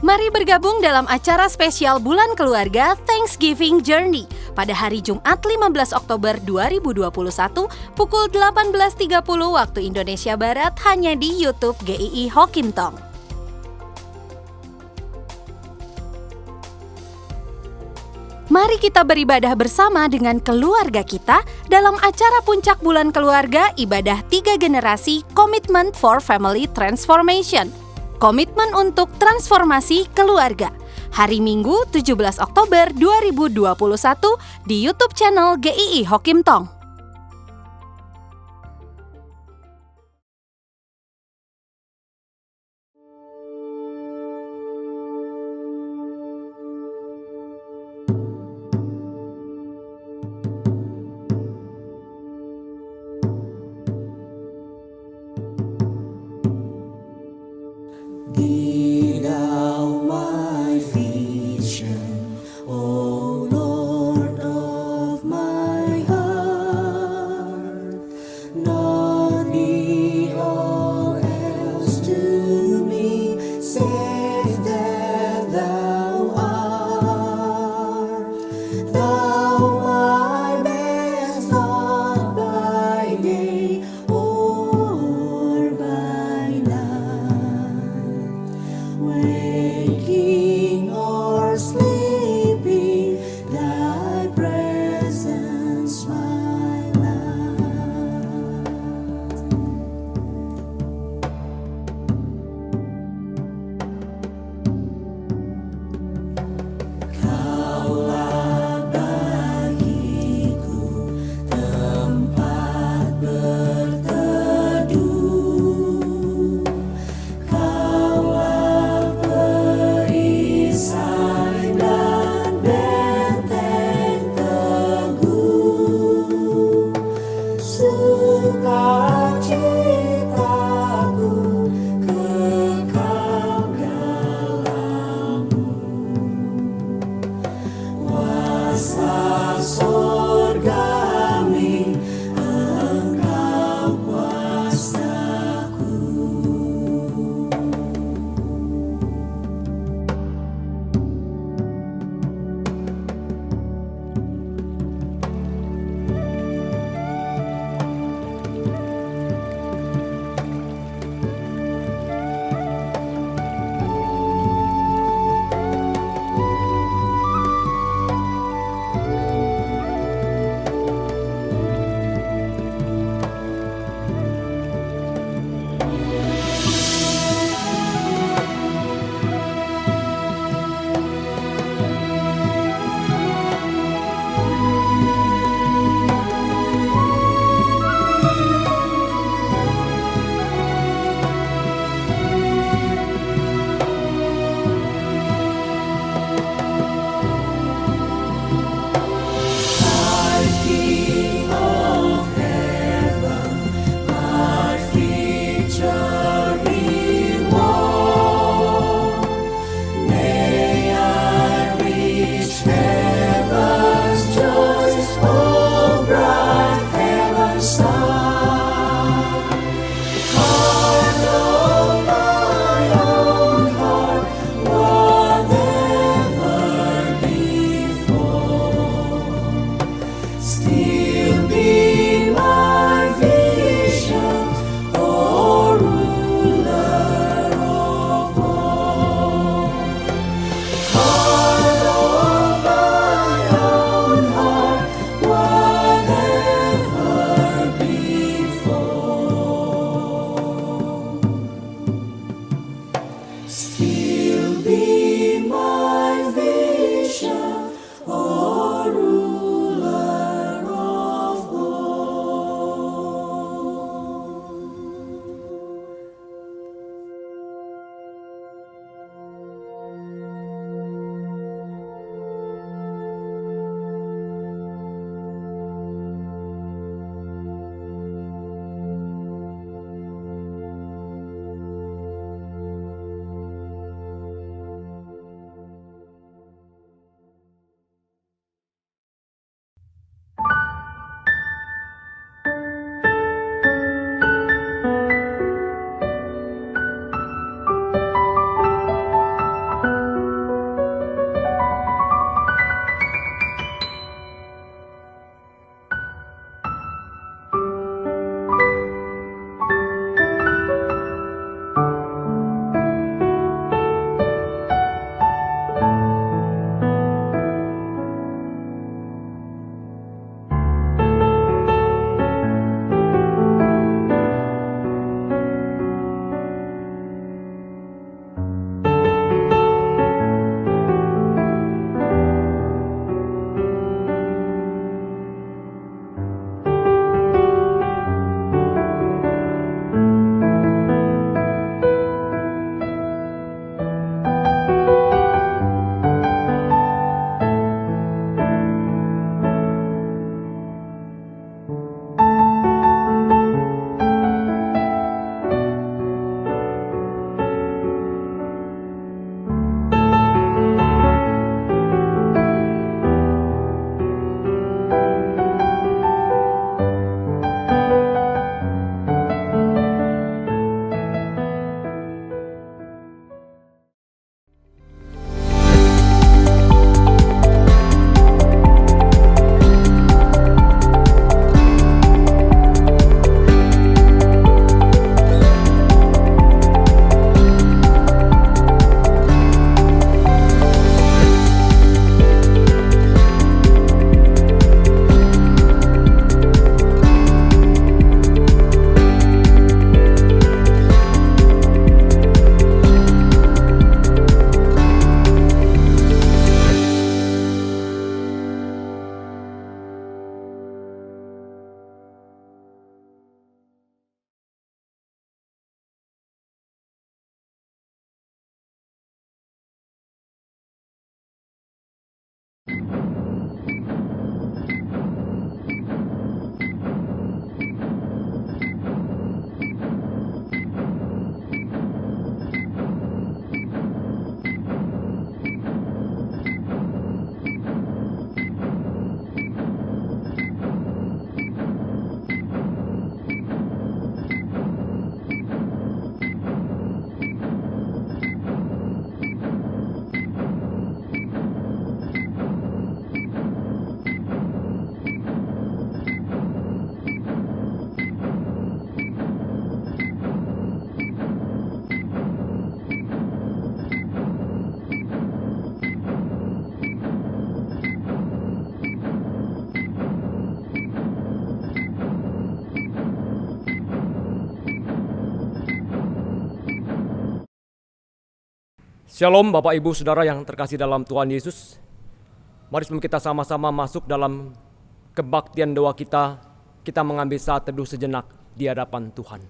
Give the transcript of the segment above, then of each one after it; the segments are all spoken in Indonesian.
Mari bergabung dalam acara spesial Bulan Keluarga Thanksgiving Journey pada hari Jumat 15 Oktober 2021 pukul 18.30 waktu Indonesia Barat hanya di YouTube GII Hokim Tong. Mari kita beribadah bersama dengan keluarga kita dalam acara Puncak Bulan Keluarga Ibadah 3 Generasi Commitment for Family Transformation. Komitmen untuk transformasi keluarga. Hari Minggu 17 Oktober 2021 di YouTube channel GII Hokim Tong. Be thou my vision, O Lord of my heart. Shalom Bapak Ibu Saudara yang terkasih dalam Tuhan Yesus. Mari sebelum kita sama-sama masuk dalam kebaktian doa kita mengambil saat teduh sejenak di hadapan Tuhan.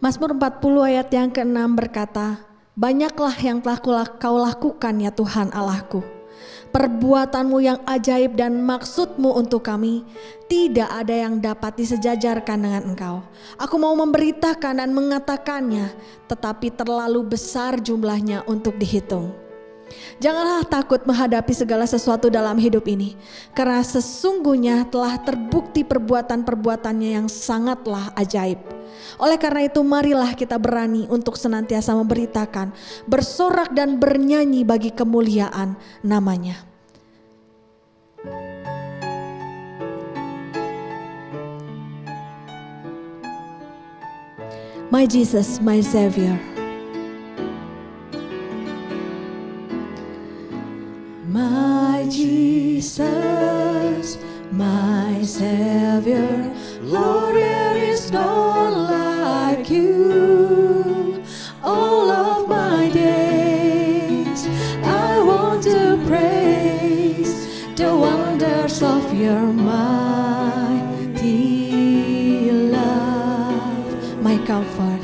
Mazmur 40 ayat yang ke-6 berkata, "Banyaklah yang telah kau lakukan ya Tuhan Allahku. Perbuatanmu yang ajaib dan maksudmu untuk kami, tidak ada yang dapat disejajarkan dengan Engkau. Aku mau memberitakan dan mengatakannya, tetapi terlalu besar jumlahnya untuk dihitung." Janganlah takut menghadapi segala sesuatu dalam hidup ini, karena sesungguhnya telah terbukti perbuatan-perbuatannya yang sangatlah ajaib. Oleh karena itu marilah kita berani untuk senantiasa memberitakan, bersorak dan bernyanyi bagi kemuliaan namanya. My Jesus, my Savior. My Jesus, my Savior, Lord, there is none like you. All of my days, I want to praise the wonders of your mighty love. My comfort,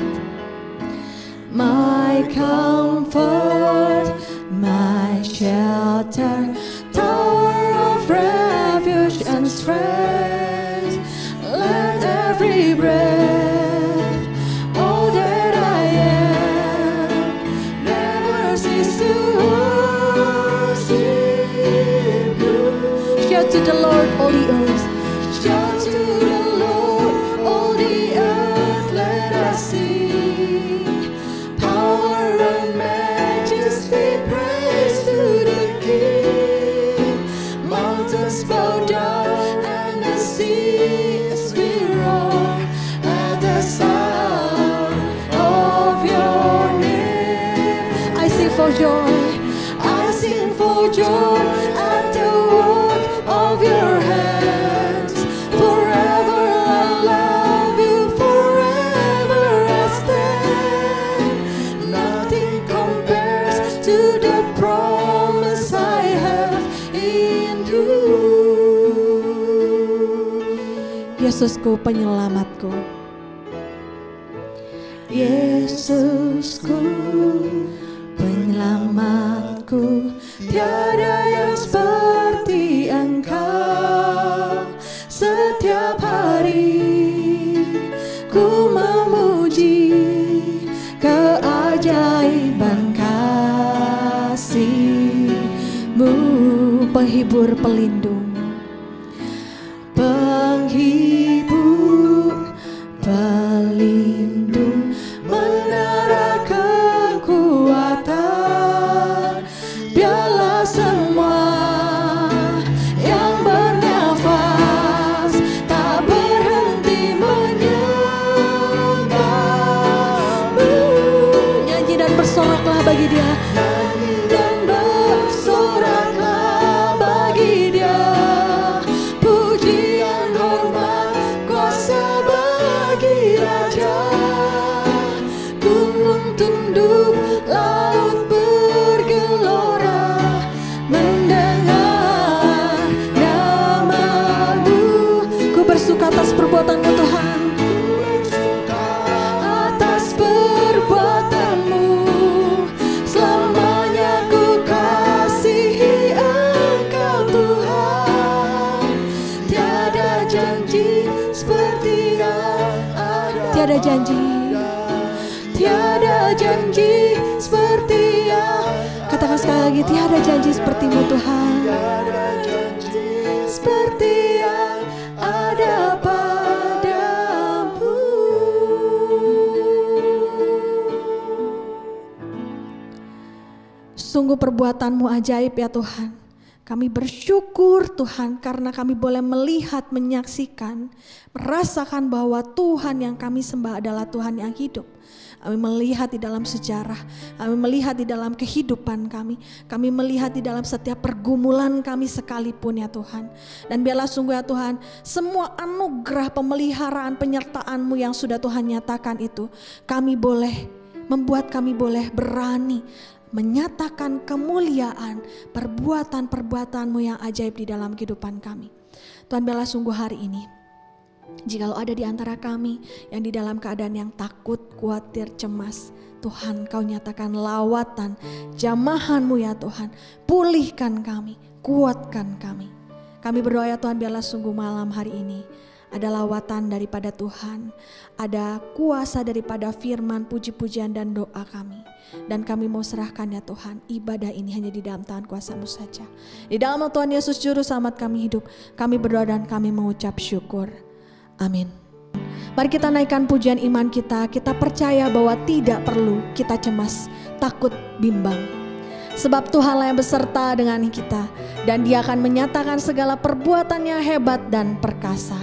my shelter, tower of refuge and strength. Let every breath, all that I am, never cease to worship you. Shout to the Lord, all the earth. Shout to the Lord, all the earth. Let us sing. Power and majesty, praise to the King. Mountains bow down and the seas will roar at the sound of your name. I sing for joy, I sing for joy at the work of your hands. Forever I love you, forever I stand. Nothing compares to the promise I have in you. Yesusku penyelamatku, Yesusku penyelamatku, tiada yang seperti Engkau. Setiap hari ku memuji keajaiban kasih-Mu, penghibur pelindung, pelindung, menara kekuatan. tiada janji, tiada janji seperti yang. Katakan sekali lagi, tiada janji seperti-Mu Tuhan, seperti yang ada padamu. Sungguh perbuatan-Mu ajaib ya Tuhan. Kami bersyukur Tuhan karena kami boleh melihat, menyaksikan, merasakan bahwa Tuhan yang kami sembah adalah Tuhan yang hidup. Kami melihat di dalam sejarah, kami melihat di dalam kehidupan kami melihat di dalam setiap pergumulan kami sekalipun ya Tuhan. Dan biarlah sungguh ya Tuhan, semua anugerah pemeliharaan penyertaan-Mu yang sudah Tuhan nyatakan itu, membuat kami boleh berani menyatakan kemuliaan perbuatan-perbuatan-Mu yang ajaib di dalam kehidupan kami. Tuhan, biarlah sungguh hari ini, jikalau ada di antara kami yang di dalam keadaan yang takut, khawatir, cemas, Tuhan Kau nyatakan lawatan, jamahan-Mu ya Tuhan, pulihkan kami, kuatkan kami. Kami berdoa ya Tuhan, biarlah sungguh malam hari ini ada lawatan daripada Tuhan, ada kuasa daripada firman, puji-pujian dan doa kami. Dan kami mau serahkan ya Tuhan, ibadah ini hanya di dalam tangan kuasa-Mu saja. Di dalam Tuhan Yesus Juru Selamat kami hidup, kami berdoa dan kami mengucap syukur. Amin. Mari kita naikkan pujian iman kita. Kita percaya bahwa tidak perlu kita cemas, takut, bimbang. Sebab Tuhanlah yang beserta dengan kita, dan Dia akan menyatakan segala perbuatannya hebat dan perkasa.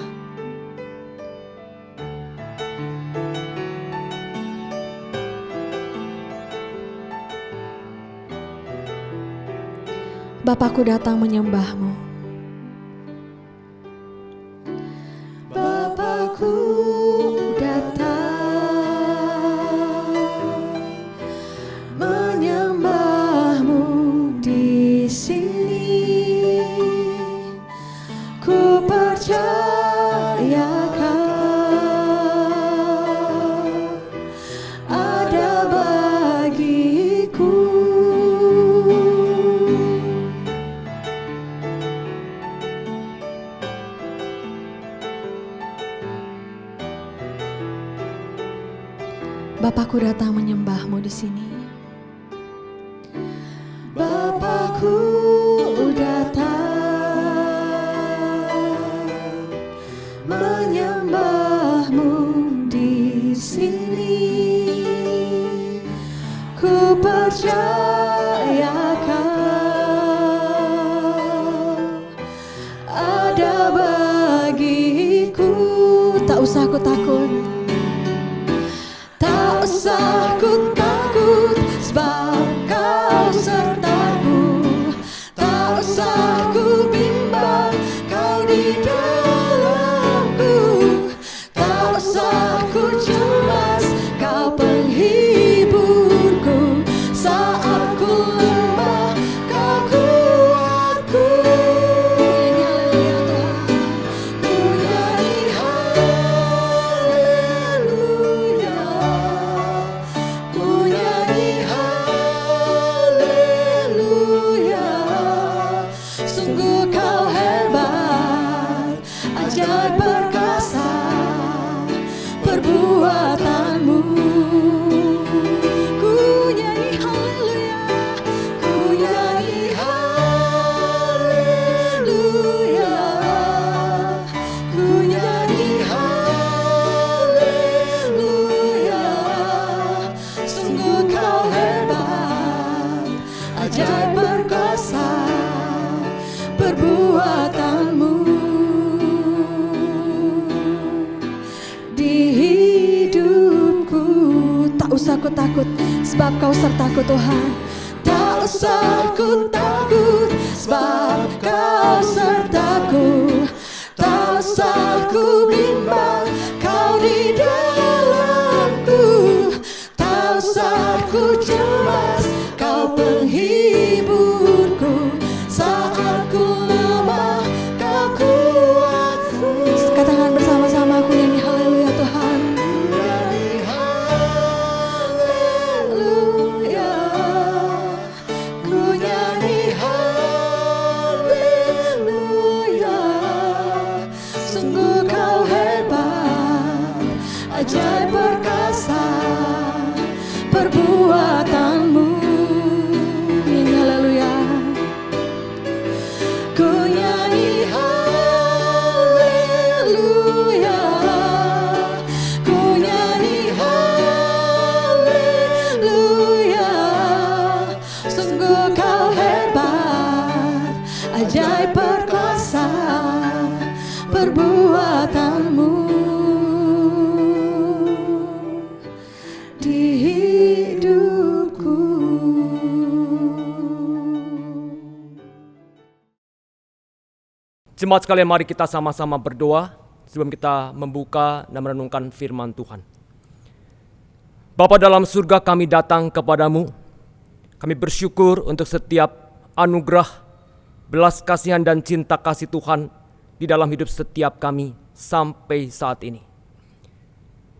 Bapakku datang menyembah-Mu. Bapakku datang menyembah-Mu di sini. Ku percayakan ada bagiku. Bapakku datang menyembah-Mu di sini. Bapakku datang menyembah-Mu di sini. Ku percayakan ada bagiku. Tak usah aku takut. Tak usah ku takut, sebab Kau sertaku. Tak usah ku bimbang, Kau di dalamku. Tak usah ku cemas, Kau penghiburku. Saat ku lemah, Kau kuatku. Haleluya Tuhan, ku nyanyi haleluya. Ku nyanyi haleluya. Sungguh Kau hebat, ajaib perkasa perbuatan-Mu. Ku nyanyi haleluya, ku nyanyi haleluya. Ku nyanyi haleluya. Sungguh Kau hebat, ajaib perkasa perbuatan-Mu. Di hidupku tak usah ku takut, sebab Kau sertaku Tuhan. Tak usah ku takut, sebab Kau sertaku. Tak usah ku bimbang, Kau di dalamku. Tak usah ku cemas, Kau penghiburku. Saat ku lemah, Kau kuatku. Katakan bersama-sama, aku nyanyi haleluya Tuhan. Nyanyi haleluya. Ku nyanyi haleluya. Sungguh Kau hebat, ajaib perkasa perbuatanmu. Nyanyi haleluya. Ku nyanyi haleluya, ku nyanyi haleluya. Sungguh kau hebat, ajaib perkasa perbuatanmu di hidupku. Jemaat sekalian, mari kita sama-sama berdoa sebelum kita membuka dan merenungkan firman Tuhan. Bapa dalam surga, kami datang kepadamu. Kami bersyukur untuk setiap anugerah, belas kasihan dan cinta kasih Tuhan di dalam hidup setiap kami sampai saat ini.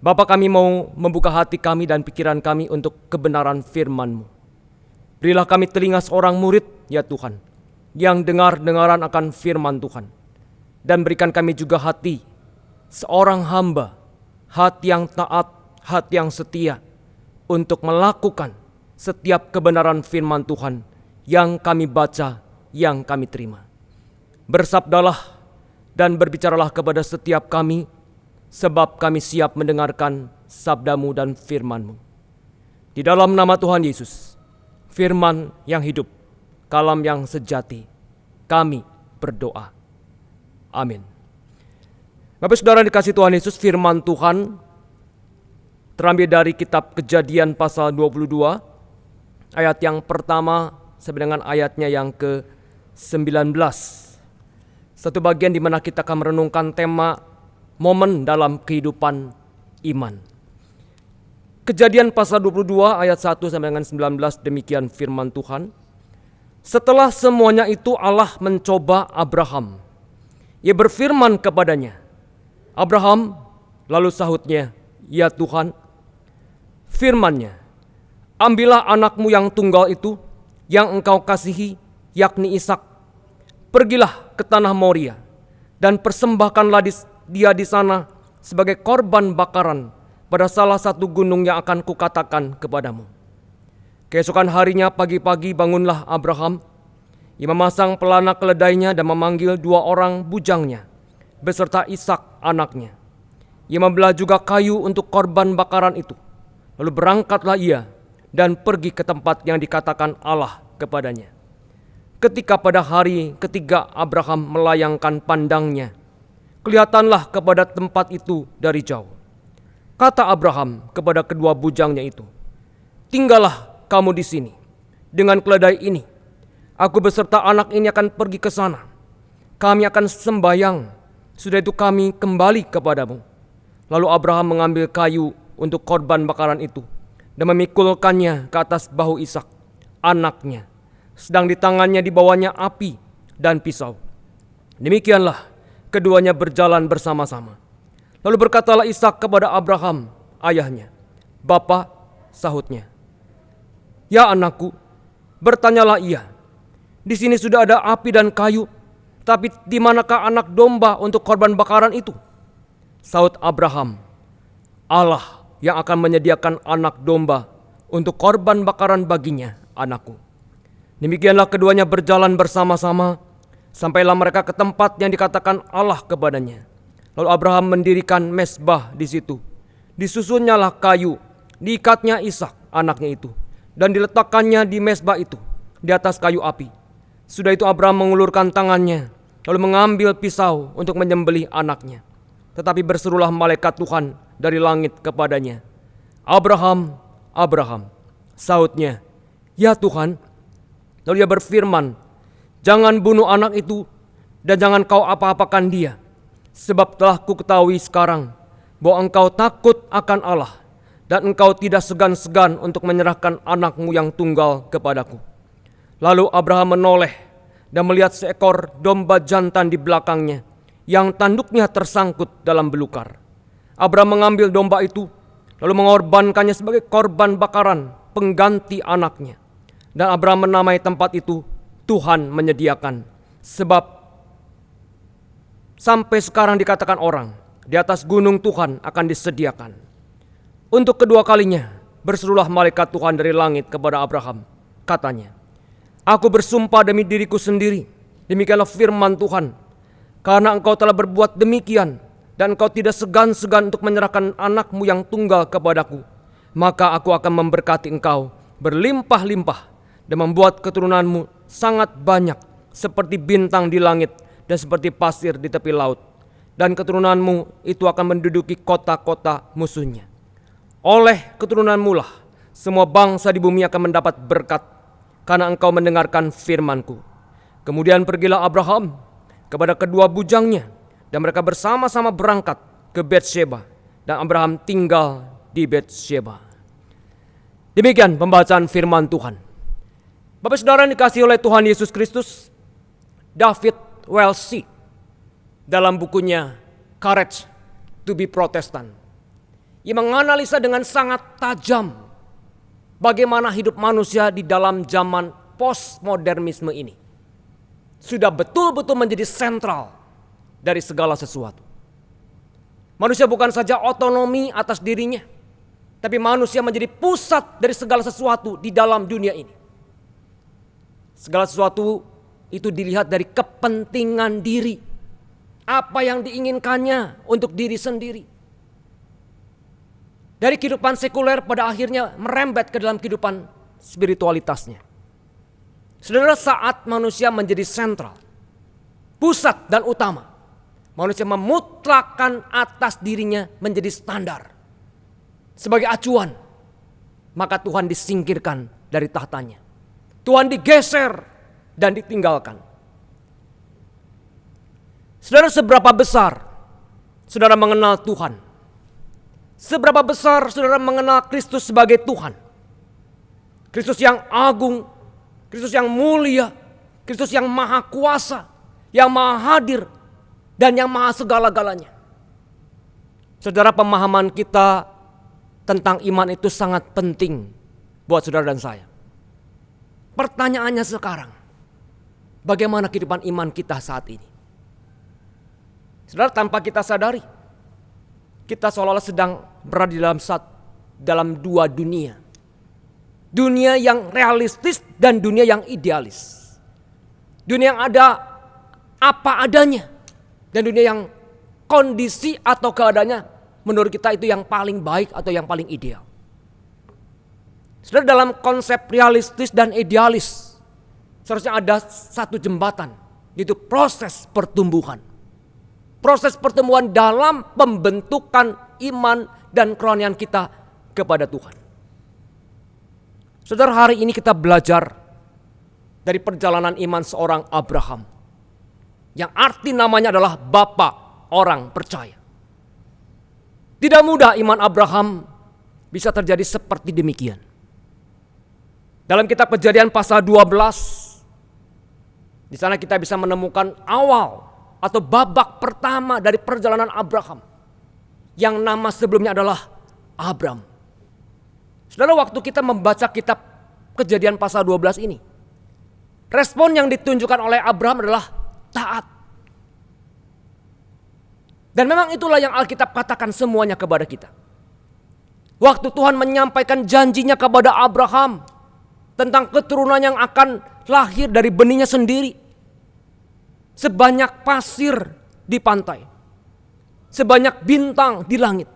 Bapa, kami mau membuka hati kami dan pikiran kami untuk kebenaran firman-Mu. Berilah kami telinga seorang murid, ya Tuhan, yang dengar-dengaran akan firman Tuhan. Dan berikan kami juga hati seorang hamba, hati yang taat, hati yang setia, untuk melakukan setiap kebenaran firman Tuhan yang kami baca, yang kami terima. Bersabdalah dan berbicaralah kepada setiap kami, sebab kami siap mendengarkan sabda-Mu dan firman-Mu. Di dalam nama Tuhan Yesus, firman yang hidup, kalam yang sejati, kami berdoa. Amin. Bapak Saudara dikasih Tuhan Yesus, firman Tuhan terambil dari kitab Kejadian pasal 22, ayat yang pertama sampai dengan ayatnya yang ke-19. Satu bagian di mana kita akan merenungkan tema momen dalam kehidupan iman. Kejadian pasal 22 ayat 1 sampai dengan 19, demikian firman Tuhan. Setelah semuanya itu Allah mencoba Abraham. Ia berfirman kepadanya, Abraham, lalu sahutnya, ya Tuhan. Firman-Nya, ambillah anakmu yang tunggal itu, yang engkau kasihi, yakni Ishak. Pergilah ke tanah Moria, dan persembahkanlah dia di sana sebagai korban bakaran pada salah satu gunung yang akan kukatakan kepadamu. Keesokan harinya pagi-pagi bangunlah Abraham. Ia memasang pelana keledainya dan memanggil 2 orang bujangnya beserta Ishak anaknya. Ia membelah juga kayu untuk korban bakaran itu. Lalu berangkatlah ia dan pergi ke tempat yang dikatakan Allah kepadanya. Ketika pada hari ketiga Abraham melayangkan pandangnya, kelihatanlah kepada tempat itu dari jauh. Kata Abraham kepada kedua bujangnya itu, tinggallah kamu di sini dengan keledai ini. Aku beserta anak ini akan pergi ke sana. Kami akan sembahyang. Sudah itu kami kembali kepadamu. Lalu Abraham mengambil kayu untuk korban bakaran itu dan memikulkannya ke atas bahu Ishak, anaknya. Sedang di tangannya dibawanya api dan pisau. Demikianlah keduanya berjalan bersama-sama. Lalu berkatalah Ishak kepada Abraham, ayahnya, Bapa, sahutnya. Ya anakku, bertanyalah ia. Di sini sudah ada api dan kayu, tapi di manakah anak domba untuk korban bakaran itu? Sahut Abraham, Allah yang akan menyediakan anak domba untuk korban bakaran baginya, anakku. Demikianlah keduanya berjalan bersama-sama, sampailah mereka ke tempat yang dikatakan Allah kepadanya. Lalu Abraham mendirikan mezbah di situ. Disusunnyalah kayu, diikatnya Ishak anaknya itu, dan diletakkannya di mezbah itu, di atas kayu api. Sudah itu Abraham mengulurkan tangannya, lalu mengambil pisau untuk menyembelih anaknya. Tetapi berserulah malaikat Tuhan dari langit kepadanya, Abraham, Abraham. Sahutnya, ya Tuhan. Lalu ia berfirman, jangan bunuh anak itu dan jangan kau apa-apakan dia. Sebab telah ku ketahui sekarang bahwa engkau takut akan Allah dan engkau tidak segan-segan untuk menyerahkan anakmu yang tunggal kepadaku. Lalu Abraham menoleh dan melihat seekor domba jantan di belakangnya yang tanduknya tersangkut dalam belukar. Abraham mengambil domba itu lalu mengorbankannya sebagai korban bakaran pengganti anaknya. Dan Abraham menamai tempat itu Tuhan menyediakan. Sebab sampai sekarang dikatakan orang, di atas gunung Tuhan akan disediakan. Untuk kedua kalinya berserulah malaikat Tuhan dari langit kepada Abraham. Katanya, "Aku bersumpah demi diriku sendiri, demikianlah firman Tuhan, karena engkau telah berbuat demikian, dan engkau tidak segan-segan untuk menyerahkan anakmu yang tunggal kepadaku, maka aku akan memberkati engkau berlimpah-limpah, dan membuat keturunanmu sangat banyak, seperti bintang di langit, dan seperti pasir di tepi laut. Dan keturunanmu itu akan menduduki kota-kota musuhnya. Oleh keturunanmu lah semua bangsa di bumi akan mendapat berkat, karena engkau mendengarkan firman-Ku." Kemudian pergilah Abraham kepada kedua bujangnya, dan mereka bersama-sama berangkat ke Betsheba, dan Abraham tinggal di Betsheba. Demikian pembacaan firman Tuhan. Bapak Saudara yang dikasihi oleh Tuhan Yesus Kristus, David Welsi dalam bukunya Courage to be Protestant, ia menganalisa dengan sangat tajam bagaimana hidup manusia di dalam zaman postmodernisme ini sudah betul-betul menjadi sentral dari segala sesuatu. Manusia bukan saja otonomi atas dirinya, tapi manusia menjadi pusat dari segala sesuatu di dalam dunia ini. Segala sesuatu itu dilihat dari kepentingan diri, apa yang diinginkannya untuk diri sendiri. Dari kehidupan sekuler pada akhirnya merembet ke dalam kehidupan spiritualitasnya. Saudara, saat manusia menjadi sentral, pusat dan utama, manusia memutlakkan atas dirinya menjadi standar sebagai acuan, maka Tuhan disingkirkan dari tahtanya. Tuhan digeser dan ditinggalkan. Saudara, seberapa besar saudara mengenal Tuhan? Seberapa besar saudara mengenal Kristus sebagai Tuhan? Kristus yang agung, Kristus yang mulia, Kristus yang maha kuasa, yang maha hadir, dan yang maha segala-galanya. Saudara, pemahaman kita tentang iman itu sangat penting buat saudara dan saya. Pertanyaannya sekarang, bagaimana kehidupan iman kita saat ini? Saudara, tanpa kita sadari, kita seolah-olah sedang berada dalam dua dunia. Dunia yang realistis dan dunia yang idealis. Dunia yang ada apa adanya, dan dunia yang kondisi atau keadaannya menurut kita itu yang paling baik atau yang paling ideal. Saudara, dalam konsep realistis dan idealis seharusnya ada satu jembatan, yaitu proses pertumbuhan. Proses pertumbuhan dalam pembentukan iman dan kerohanian kita kepada Tuhan. Saudara, hari ini kita belajar dari perjalanan iman seorang Abraham, yang arti namanya adalah Bapa orang percaya. Tidak mudah iman Abraham bisa terjadi seperti demikian. Dalam kitab Kejadian pasal 12, di sana kita bisa menemukan awal atau babak pertama dari perjalanan Abraham, yang nama sebelumnya adalah Abram. Saudara, waktu kita membaca kitab Kejadian pasal 12 ini, respon yang ditunjukkan oleh Abraham adalah taat. Dan memang itulah yang Alkitab katakan semuanya kepada kita. Waktu Tuhan menyampaikan janjinya kepada Abraham tentang keturunan yang akan lahir dari benihnya sendiri, sebanyak pasir di pantai, sebanyak bintang di langit,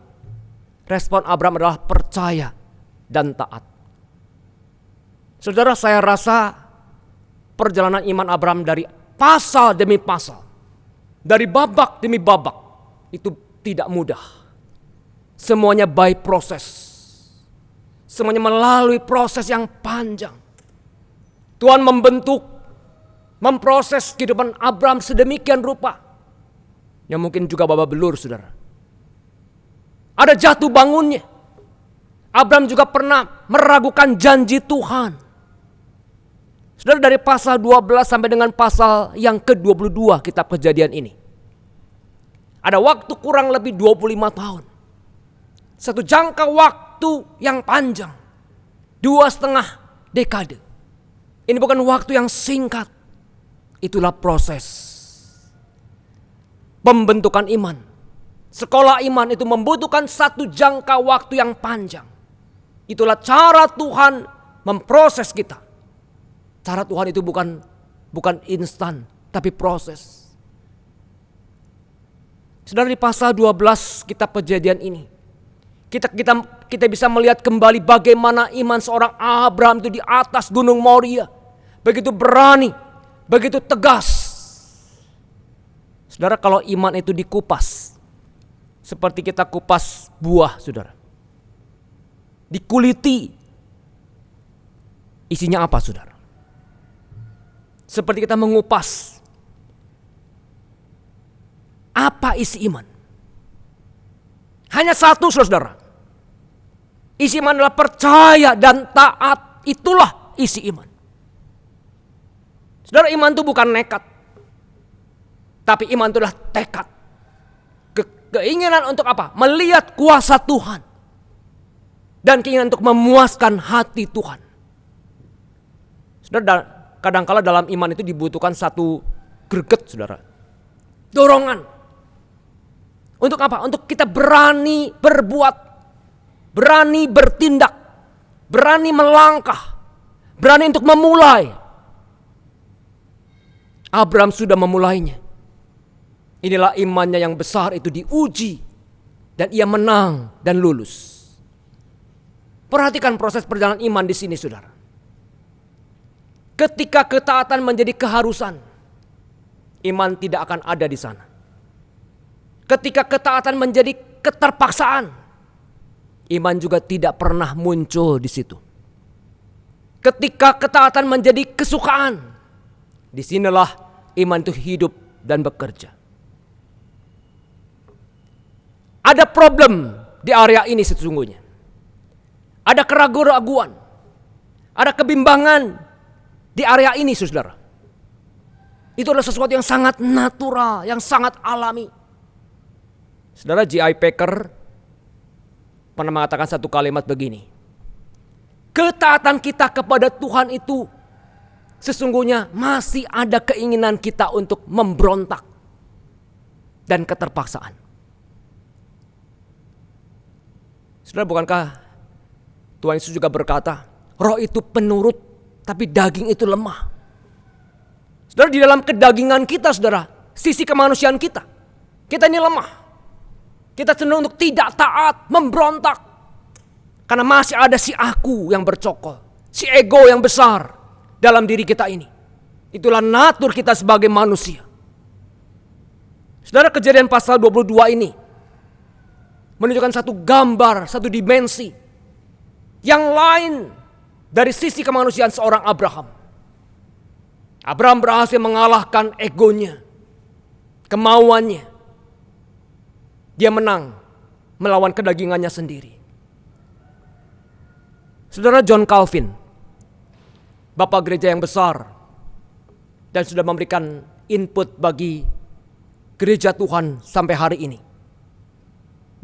respon Abraham adalah percaya dan taat. Saudara, saya rasa perjalanan iman Abraham dari pasal demi pasal, dari babak demi babak, itu tidak mudah. Semuanya by proses. Semuanya melalui proses yang panjang. Tuhan membentuk, memproses kehidupan Abraham sedemikian rupa, yang mungkin juga babak belur, saudara. Ada jatuh bangunnya. Abraham juga pernah meragukan janji Tuhan. Saudara, dari pasal 12 sampai dengan pasal yang ke-22 kitab Kejadian ini, ada waktu kurang lebih 25 tahun. Satu jangka waktu yang panjang. 2,5 dekade. Ini bukan waktu yang singkat. Itulah proses pembentukan iman Sekolah iman itu membutuhkan satu jangka waktu yang panjang. Itulah cara Tuhan memproses kita. Cara Tuhan itu bukan instan, tapi proses. Saudara, di pasal 12 kitab Kejadian ini, kita bisa melihat kembali bagaimana iman seorang Abraham itu di atas Gunung Moria. Begitu berani, begitu tegas. Saudara, kalau iman itu dikupas, seperti kita kupas buah, saudara. Dikuliti, isinya apa, saudara? Seperti kita mengupas, apa isi iman? Hanya satu, saudara. Isi iman adalah percaya dan taat. Itulah isi iman. Saudara, iman itu bukan nekat, tapi iman itu adalah tekad. Keinginan untuk apa? Melihat kuasa Tuhan. Dan keinginan untuk memuaskan hati Tuhan. Saudara, kadangkala dalam iman itu dibutuhkan satu greget, saudara. Dorongan. Untuk apa? Untuk kita berani berbuat, berani bertindak, berani melangkah, berani untuk memulai. Abraham sudah memulainya. Inilah imannya yang besar itu diuji, dan ia menang dan lulus. Perhatikan proses perjalanan iman di sini, saudara. Ketika ketaatan menjadi keharusan, iman tidak akan ada di sana. Ketika ketaatan menjadi keterpaksaan, iman juga tidak pernah muncul di situ. Ketika ketaatan menjadi kesukaan, disinilah iman itu hidup dan bekerja. Ada problem di area ini sesungguhnya. Ada keraguan-raguan, ada kebimbangan di area ini, saudara. Itu adalah sesuatu yang sangat natural, yang sangat alami. Saudara, J.I. Packer pernah mengatakan satu kalimat begini. Ketaatan kita kepada Tuhan itu sesungguhnya masih ada keinginan kita untuk memberontak dan keterpaksaan. Saudara, bukankah Tuhan Yesus juga berkata, roh itu penurut tapi daging itu lemah. Saudara, di dalam kedagingan kita, saudara, sisi kemanusiaan kita ini lemah. Kita cenderung untuk tidak taat, memberontak. Karena masih ada si aku yang bercokol, si ego yang besar dalam diri kita ini. Itulah natur kita sebagai manusia. Saudara, Kejadian pasal 22 ini menunjukkan satu gambar, satu dimensi yang lain dari sisi kemanusiaan seorang Abraham. Abraham berhasil mengalahkan egonya, kemauannya. Dia menang melawan kedagingannya sendiri. Saudara, John Calvin, bapak gereja yang besar dan sudah memberikan input bagi gereja Tuhan sampai hari ini.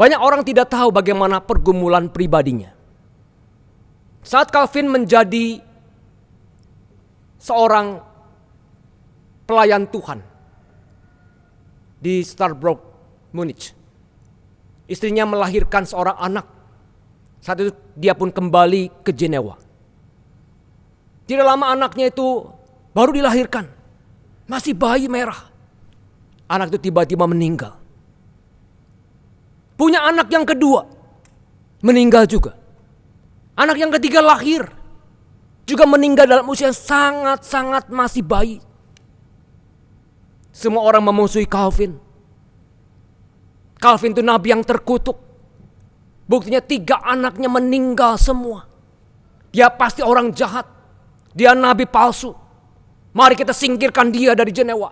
Banyak orang tidak tahu bagaimana pergumulan pribadinya. Saat Calvin menjadi seorang pelayan Tuhan di Starbrook, Munich, istrinya melahirkan seorang anak. Saat itu dia pun kembali ke Jenewa. Tidak lama anaknya itu baru dilahirkan, masih bayi merah. Anak itu tiba-tiba meninggal. Punya anak yang kedua, meninggal juga. Anak yang ketiga lahir, juga meninggal dalam usia sangat-sangat masih bayi. Semua orang memusuhi Calvin. Calvin itu nabi yang terkutuk. Buktinya 3 anaknya meninggal semua. Dia pasti orang jahat. Dia nabi palsu. Mari kita singkirkan dia dari Jenewa.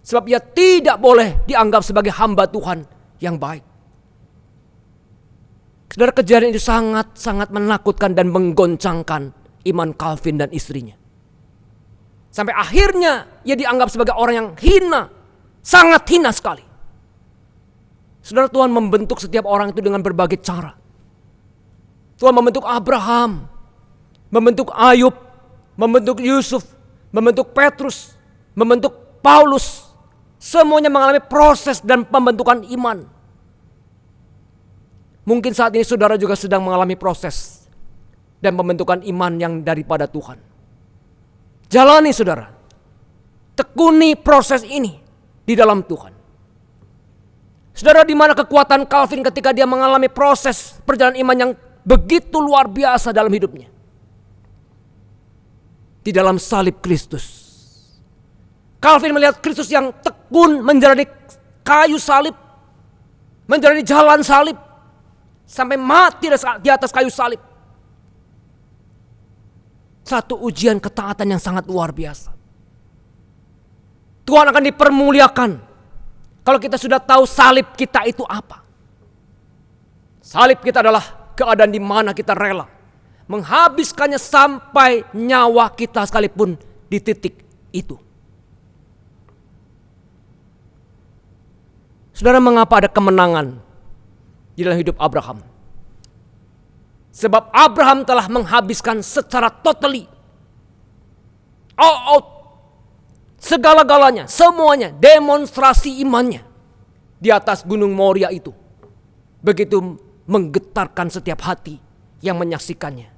Sebab ia tidak boleh dianggap sebagai hamba Tuhan yang baik. Saudara, kejadian itu sangat-sangat menakutkan dan menggoncangkan iman Calvin dan istrinya. Sampai akhirnya ia dianggap sebagai orang yang hina. Sangat hina sekali. Saudara, Tuhan membentuk setiap orang itu dengan berbagai cara. Tuhan membentuk Abraham, membentuk Ayub, membentuk Yusuf, membentuk Petrus, membentuk Paulus. Semuanya mengalami proses dan pembentukan iman Mungkin saat ini saudara juga sedang mengalami proses dan pembentukan iman yang daripada Tuhan. Jalani saudara. Tekuni proses ini di dalam Tuhan. Saudara, di mana kekuatan Calvin ketika dia mengalami proses perjalanan iman yang begitu luar biasa dalam hidupnya? Di dalam salib Kristus. Calvin melihat Kristus yang tekun menjalani kayu salib, menjalani jalan salib, sampai mati di atas kayu salib. Satu ujian ketaatan yang sangat luar biasa. Tuhan akan dipermuliakan kalau kita sudah tahu salib kita itu apa. Salib kita adalah keadaan di mana kita rela menghabiskannya sampai nyawa kita sekalipun di titik itu. Saudara, mengapa ada kemenangan di dalam hidup Abraham? Sebab Abraham telah menghabiskan secara totally, all out, segala-galanya, semuanya, demonstrasi imannya di atas gunung Moria itu. Begitu menggetarkan setiap hati yang menyaksikannya.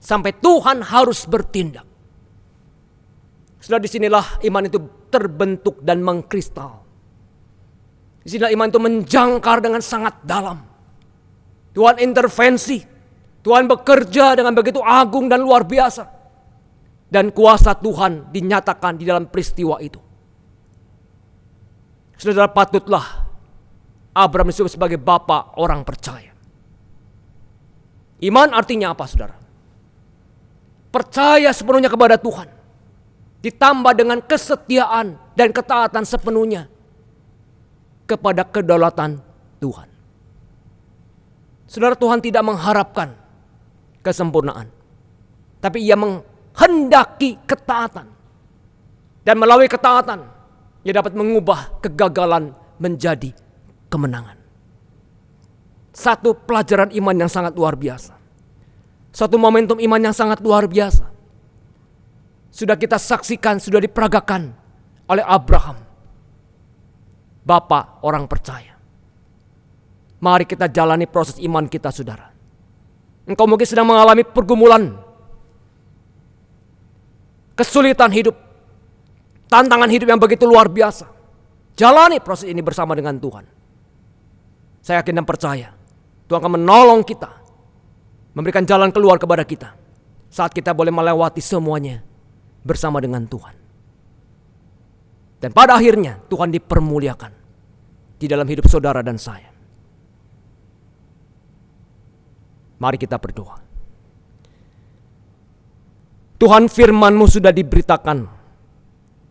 Sampai Tuhan harus bertindak. Saudara, disinilah iman itu terbentuk dan mengkristal. Disinilah iman itu menjangkar dengan sangat dalam. Tuhan intervensi. Tuhan bekerja dengan begitu agung dan luar biasa. Dan kuasa Tuhan dinyatakan di dalam peristiwa itu. Saudara, patutlah Abraham disebut sebagai bapa orang percaya. Iman artinya apa, saudara? Percaya sepenuhnya kepada Tuhan. Ditambah dengan kesetiaan dan ketaatan sepenuhnya kepada kedaulatan Tuhan. Saudara, Tuhan tidak mengharapkan kesempurnaan, tapi Ia menghendaki ketaatan. Dan melalui ketaatan, Ia dapat mengubah kegagalan menjadi kemenangan. Satu pelajaran iman yang sangat luar biasa. Satu momentum iman yang sangat luar biasa. Sudah kita saksikan, sudah diperagakan oleh Abraham, Bapa orang percaya. Mari kita jalani proses iman kita, saudara. Engkau mungkin sedang mengalami pergumulan, kesulitan hidup, tantangan hidup yang begitu luar biasa. Jalani proses ini bersama dengan Tuhan. Saya yakin dan percaya Tuhan akan menolong kita, memberikan jalan keluar kepada kita saat kita boleh melewati semuanya bersama dengan Tuhan. Dan pada akhirnya Tuhan dipermuliakan di dalam hidup saudara dan saya. Mari kita berdoa. Tuhan, firman-Mu sudah diberitakan.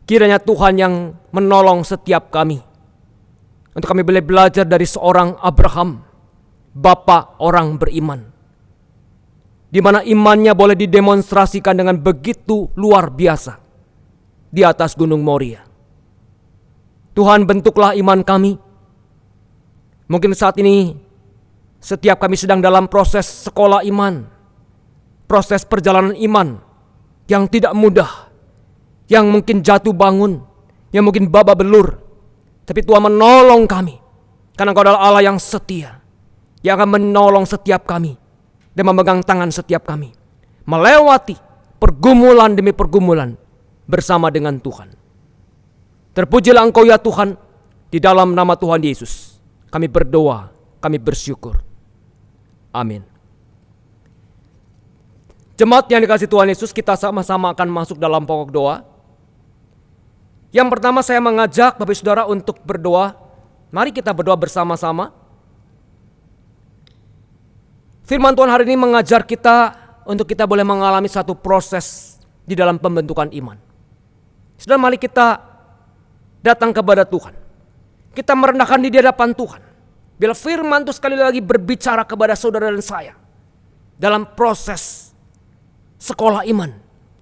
Kiranya Tuhan yang menolong setiap kami. Untuk kami boleh belajar dari seorang Abraham, bapa orang beriman. Di mana imannya boleh didemonstrasikan dengan begitu luar biasa di atas gunung Moria. Tuhan, bentuklah iman kami. Mungkin saat ini setiap kami sedang dalam proses sekolah iman, proses perjalanan iman yang tidak mudah, yang mungkin jatuh bangun, yang mungkin babak belur. Tapi Tuhan menolong kami, karena Engkau adalah Allah yang setia, yang akan menolong setiap kami dan memegang tangan setiap kami melewati pergumulan demi pergumulan bersama dengan Tuhan. Terpujilah Engkau ya Tuhan, di dalam nama Tuhan Yesus kami berdoa, kami bersyukur. Amin. Jemaat yang dikasihi Tuhan Yesus, kita sama-sama akan masuk dalam pokok doa. Yang pertama saya mengajak Bapak Saudara untuk berdoa. Mari kita berdoa bersama-sama. Firman Tuhan hari ini mengajar kita untuk kita boleh mengalami satu proses di dalam pembentukan iman. Saudara, mari kita datang kepada Tuhan. Kita merendahkan diri di hadapan Tuhan. Bila firman itu sekali lagi berbicara kepada saudara dan saya dalam proses sekolah iman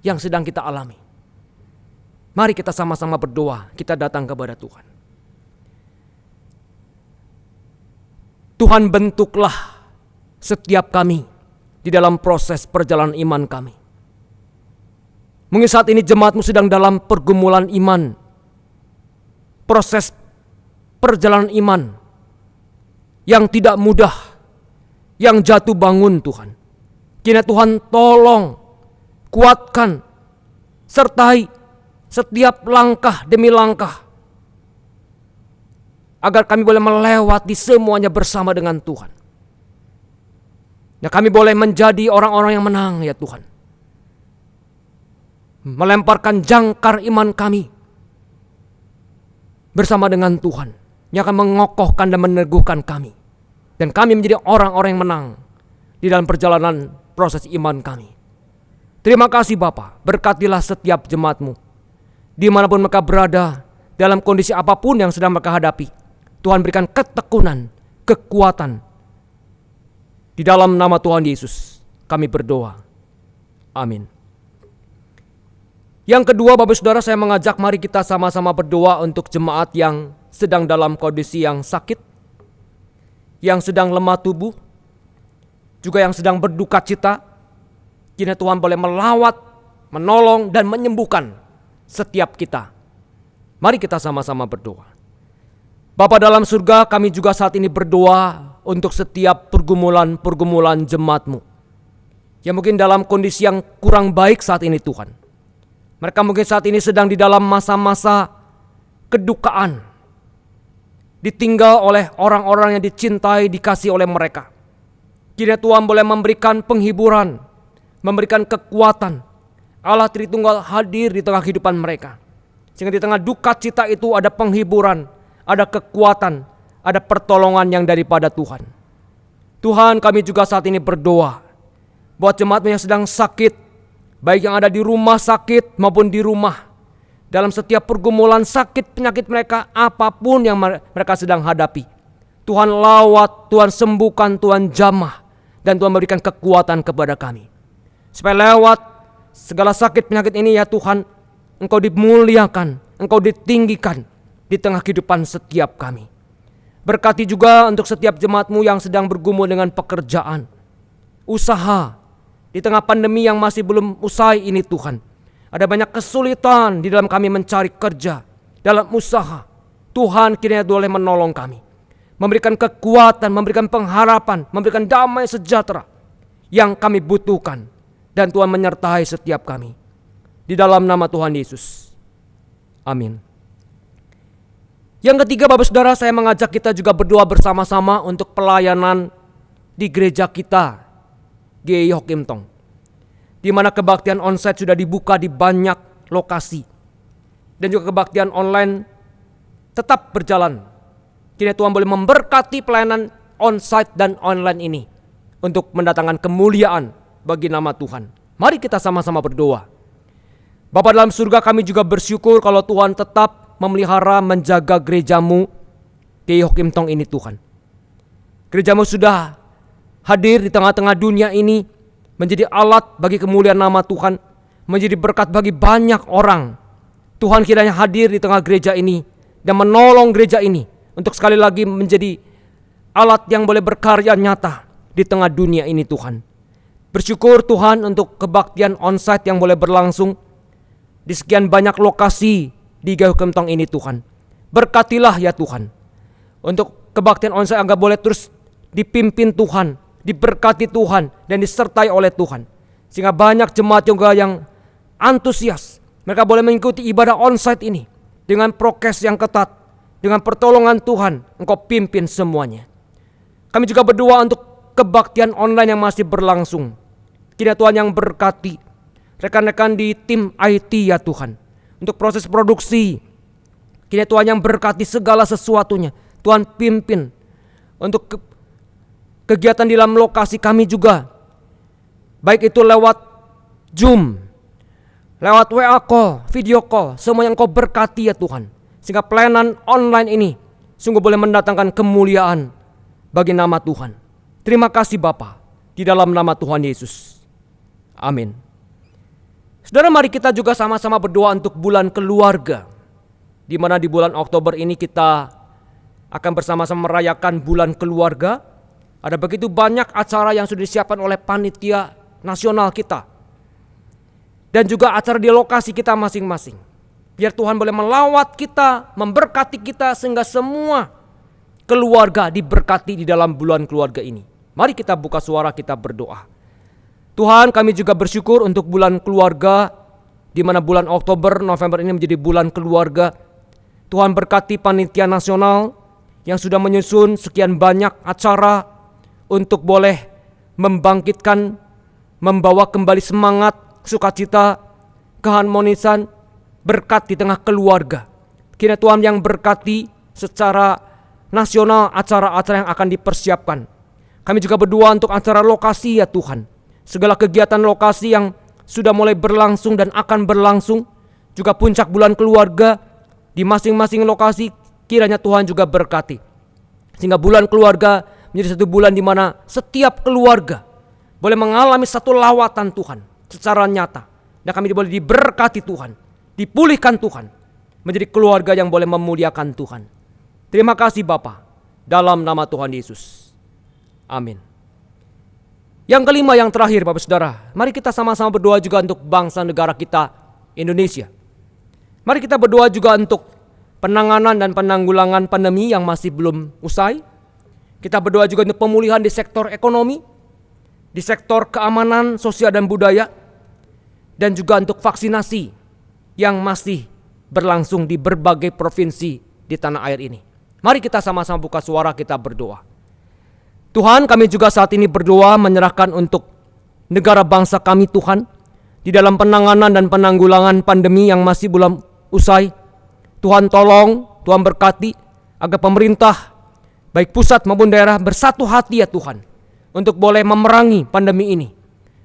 yang sedang kita alami. Mari kita sama-sama berdoa, kita datang kepada Tuhan. Tuhan, bentuklah setiap kami di dalam proses perjalanan iman kami. Mungkin saat ini jemaat-Mu sedang dalam pergumulan iman, proses perjalanan iman yang tidak mudah, yang jatuh bangun Tuhan. Kiranya Tuhan tolong, kuatkan, sertai setiap langkah demi langkah, agar kami boleh melewati semuanya bersama dengan Tuhan. Ya, kami boleh menjadi orang-orang yang menang ya Tuhan. Melemparkan jangkar iman kami bersama dengan Tuhan, yang akan mengokohkan dan meneguhkan kami. Dan kami menjadi orang-orang yang menang di dalam perjalanan proses iman kami. Terima kasih Bapa, berkatilah setiap jemaat-Mu, dimanapun mereka berada, dalam kondisi apapun yang sedang mereka hadapi. Tuhan berikan ketekunan, kekuatan. Di dalam nama Tuhan Yesus kami berdoa. Amin. Yang kedua, Bapak Saudara, saya mengajak mari kita sama-sama berdoa untuk jemaat yang sedang dalam kondisi yang sakit, yang sedang lemah tubuh, juga yang sedang berduka cita. Kiranya Tuhan boleh melawat, menolong, dan menyembuhkan setiap kita. Mari kita sama-sama berdoa. Bapa dalam surga, kami juga saat ini berdoa untuk setiap pergumulan-pergumulan jemaat-Mu yang mungkin dalam kondisi yang kurang baik saat ini Tuhan. Mereka mungkin saat ini sedang di dalam masa-masa kedukaan, ditinggal oleh orang-orang yang dicintai, dikasih oleh mereka. Kiranya Tuhan boleh memberikan penghiburan, memberikan kekuatan. Allah Tritunggal hadir di tengah kehidupan mereka, sehingga di tengah duka cita itu ada penghiburan, ada kekuatan, ada pertolongan yang daripada Tuhan. Tuhan, kami juga saat ini berdoa buat jemaat yang sedang sakit, baik yang ada di rumah sakit maupun di rumah. Dalam setiap pergumulan sakit penyakit mereka, apapun yang mereka sedang hadapi, Tuhan lawat, Tuhan sembuhkan, Tuhan jamah, dan Tuhan berikan kekuatan kepada kami. Supaya lewat segala sakit penyakit ini ya Tuhan, Engkau dimuliakan, Engkau ditinggikan di tengah kehidupan setiap kami. Berkati juga untuk setiap jemaat-Mu yang sedang bergumul dengan pekerjaan, usaha, di tengah pandemi yang masih belum usai ini Tuhan. Ada banyak kesulitan di dalam kami mencari kerja, dalam usaha. Tuhan kiranya boleh menolong kami, memberikan kekuatan, memberikan pengharapan, memberikan damai sejahtera yang kami butuhkan. Dan Tuhan menyertai setiap kami. Di dalam nama Tuhan Yesus. Amin. Yang ketiga, Bapak Saudara, saya mengajak kita juga berdoa bersama-sama untuk pelayanan di gereja kita, GEI Hock Kim Tong, di mana kebaktian onsite sudah dibuka di banyak lokasi. Dan juga kebaktian online tetap berjalan. Kiranya Tuhan boleh memberkati pelayanan onsite dan online ini untuk mendatangkan kemuliaan bagi nama Tuhan. Mari kita sama-sama berdoa. Bapa dalam surga, kami juga bersyukur kalau Tuhan tetap memelihara, menjaga gereja-Mu GEI Hock Kim Tong ini Tuhan. Gereja-Mu sudah hadir di tengah-tengah dunia ini, menjadi alat bagi kemuliaan nama Tuhan, menjadi berkat bagi banyak orang. Tuhan kiranya hadir di tengah gereja ini dan menolong gereja ini untuk sekali lagi menjadi alat yang boleh berkarya nyata di tengah dunia ini Tuhan. Bersyukur Tuhan untuk kebaktian onsite yang boleh berlangsung di sekian banyak lokasi di GEI Hock Kim Tong ini Tuhan. Berkatilah ya Tuhan untuk kebaktian onsite agar boleh terus dipimpin Tuhan, diberkati Tuhan, dan disertai oleh Tuhan. Sehingga banyak jemaat juga yang antusias. Mereka boleh mengikuti ibadah onsite ini dengan prokes yang ketat, dengan pertolongan Tuhan. Engkau pimpin semuanya. Kami juga berdoa untuk kebaktian online yang masih berlangsung. Kiranya Tuhan yang berkati rekan-rekan di tim IT ya Tuhan, untuk proses produksi. Kiranya Tuhan yang berkati segala sesuatunya. Tuhan pimpin untuk kegiatan di dalam lokasi kami juga, baik itu lewat Zoom, lewat WA call, video call, semua yang Kau berkati ya Tuhan. Sehingga pelayanan online ini sungguh boleh mendatangkan kemuliaan bagi nama Tuhan. Terima kasih Bapa, di dalam nama Tuhan Yesus. Amin. Saudara, mari kita juga sama-sama berdoa untuk bulan keluarga, di mana di bulan Oktober ini kita akan bersama-sama merayakan bulan keluarga. Ada begitu banyak acara yang sudah disiapkan oleh panitia nasional kita, dan juga acara di lokasi kita masing-masing. Biar Tuhan boleh melawat kita, memberkati kita, sehingga semua keluarga diberkati di dalam bulan keluarga ini. Mari kita buka suara, kita berdoa. Tuhan, kami juga bersyukur untuk bulan keluarga, di mana bulan Oktober, November ini menjadi bulan keluarga. Tuhan berkati panitia nasional yang sudah menyusun sekian banyak acara untuk boleh membangkitkan, membawa kembali semangat, sukacita, keharmonisan, berkat di tengah keluarga. Kiranya Tuhan yang berkati secara nasional acara-acara yang akan dipersiapkan. Kami juga berdoa untuk acara lokasi ya Tuhan. Segala kegiatan lokasi yang sudah mulai berlangsung dan akan berlangsung, juga puncak bulan keluarga di masing-masing lokasi, kiranya Tuhan juga berkati. Sehingga bulan keluarga menjadi satu bulan di mana setiap keluarga boleh mengalami satu lawatan Tuhan secara nyata. Dan kami boleh diberkati Tuhan, dipulihkan Tuhan, menjadi keluarga yang boleh memuliakan Tuhan. Terima kasih Bapa, dalam nama Tuhan Yesus. Amin. Yang kelima, yang terakhir Bapak Saudara, mari kita sama-sama berdoa juga untuk bangsa negara kita, Indonesia. Mari kita berdoa juga untuk penanganan dan penanggulangan pandemi yang masih belum usai. Kita berdoa juga untuk pemulihan di sektor ekonomi, di sektor keamanan sosial dan budaya, dan juga untuk vaksinasi yang masih berlangsung di berbagai provinsi di tanah air ini. Mari kita sama-sama buka suara, kita berdoa. Tuhan, kami juga saat ini berdoa menyerahkan untuk negara bangsa kami Tuhan, di dalam penanganan dan penanggulangan pandemi yang masih belum usai. Tuhan tolong, Tuhan berkati agar pemerintah baik pusat maupun daerah bersatu hati ya Tuhan, untuk boleh memerangi pandemi ini.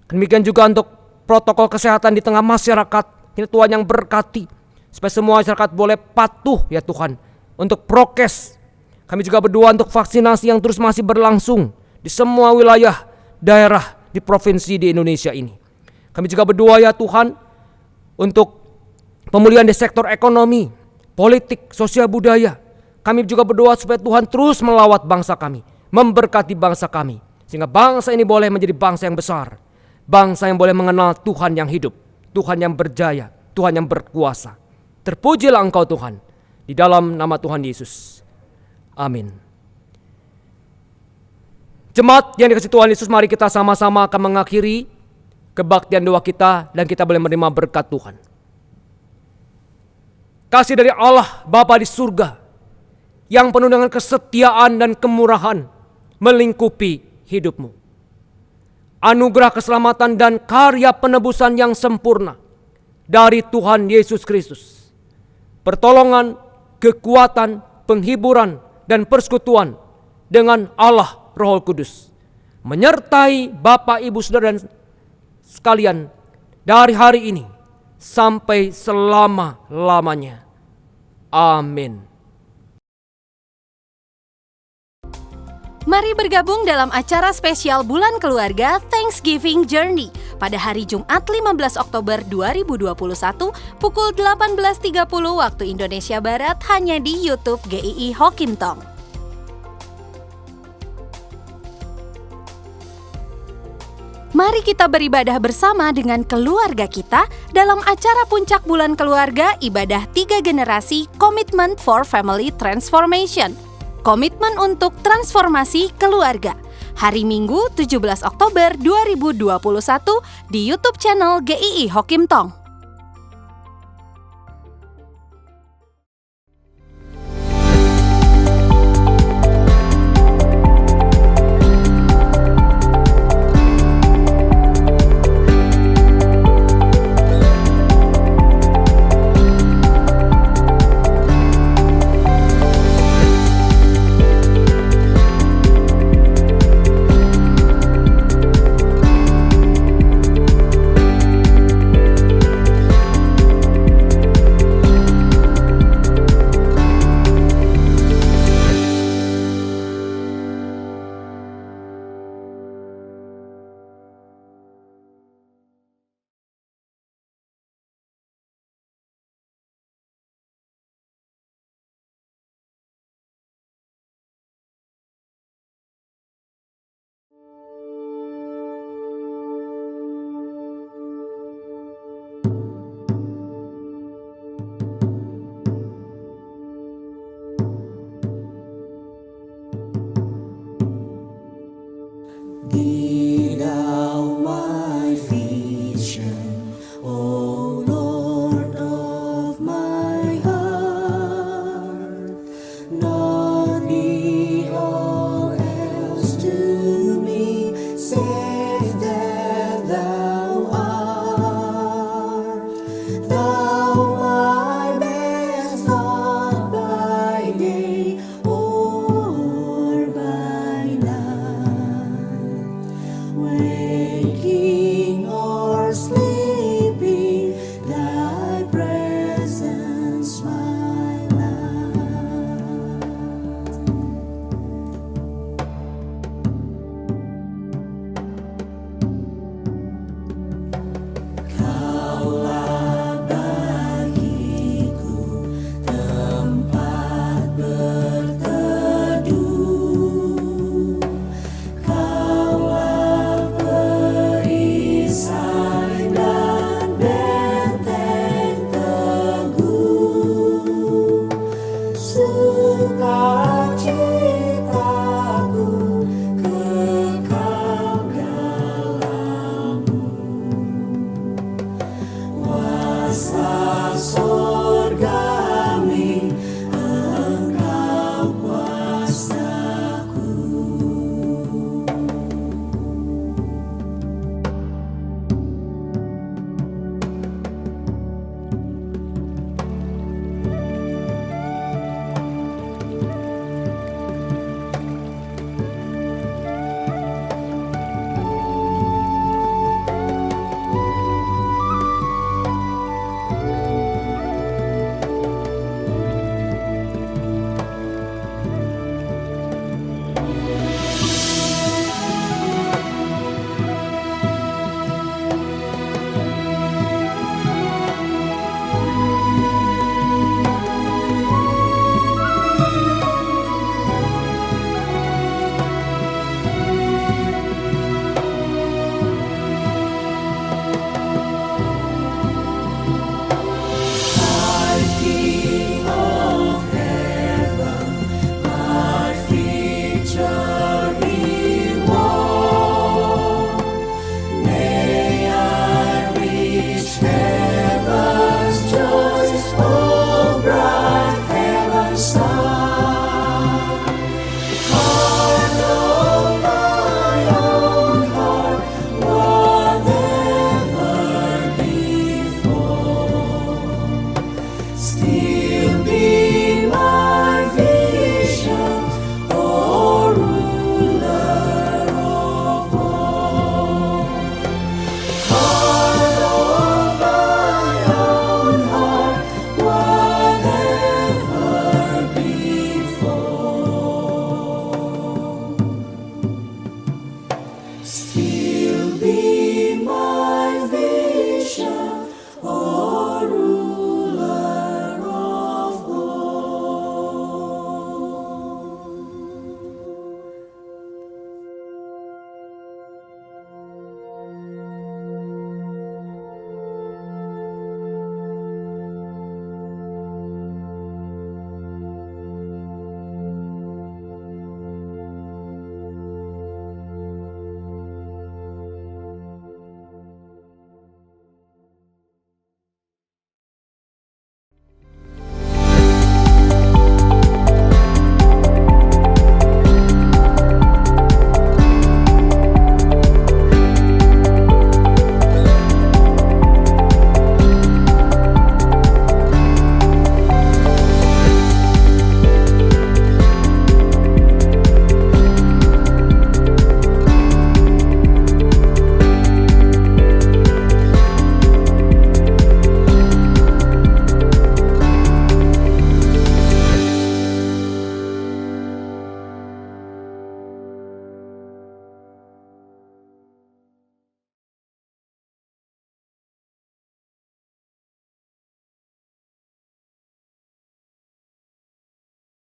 Demikian juga untuk protokol kesehatan di tengah masyarakat, ini Tuhan yang berkati supaya semua masyarakat boleh patuh ya Tuhan untuk prokes. Kami juga berdoa untuk vaksinasi yang terus masih berlangsung di semua wilayah daerah di provinsi di Indonesia ini. Kami juga berdoa ya Tuhan untuk pemulihan di sektor ekonomi, politik, sosial budaya. Kami juga berdoa supaya Tuhan terus melawat bangsa kami, memberkati bangsa kami, sehingga bangsa ini boleh menjadi bangsa yang besar, bangsa yang boleh mengenal Tuhan yang hidup, Tuhan yang berjaya, Tuhan yang berkuasa. Terpujilah Engkau Tuhan, di dalam nama Tuhan Yesus. Amin. Jemaat yang dikasihi Tuhan Yesus, mari kita sama-sama akan mengakhiri kebaktian doa kita dan kita boleh menerima berkat Tuhan. Kasih dari Allah Bapa di surga yang penuh dengan kesetiaan dan kemurahan melingkupi hidupmu. Anugerah keselamatan dan karya penebusan yang sempurna dari Tuhan Yesus Kristus, pertolongan, kekuatan, penghiburan, dan persekutuan dengan Allah Roh Kudus menyertai Bapak, Ibu, Saudara dan sekalian dari hari ini sampai selama-lamanya. Amin. Mari bergabung dalam acara spesial Bulan Keluarga Thanksgiving Journey pada hari Jumat 15 Oktober 2021 pukul 18.30 waktu Indonesia Barat hanya di YouTube GII Hokim Tong. Mari kita beribadah bersama dengan keluarga kita dalam acara Puncak Bulan Keluarga Ibadah 3 Generasi Commitment for Family Transformation. Komitmen untuk transformasi keluarga. Hari Minggu 17 Oktober 2021 di YouTube channel GII Hokim Tong. way.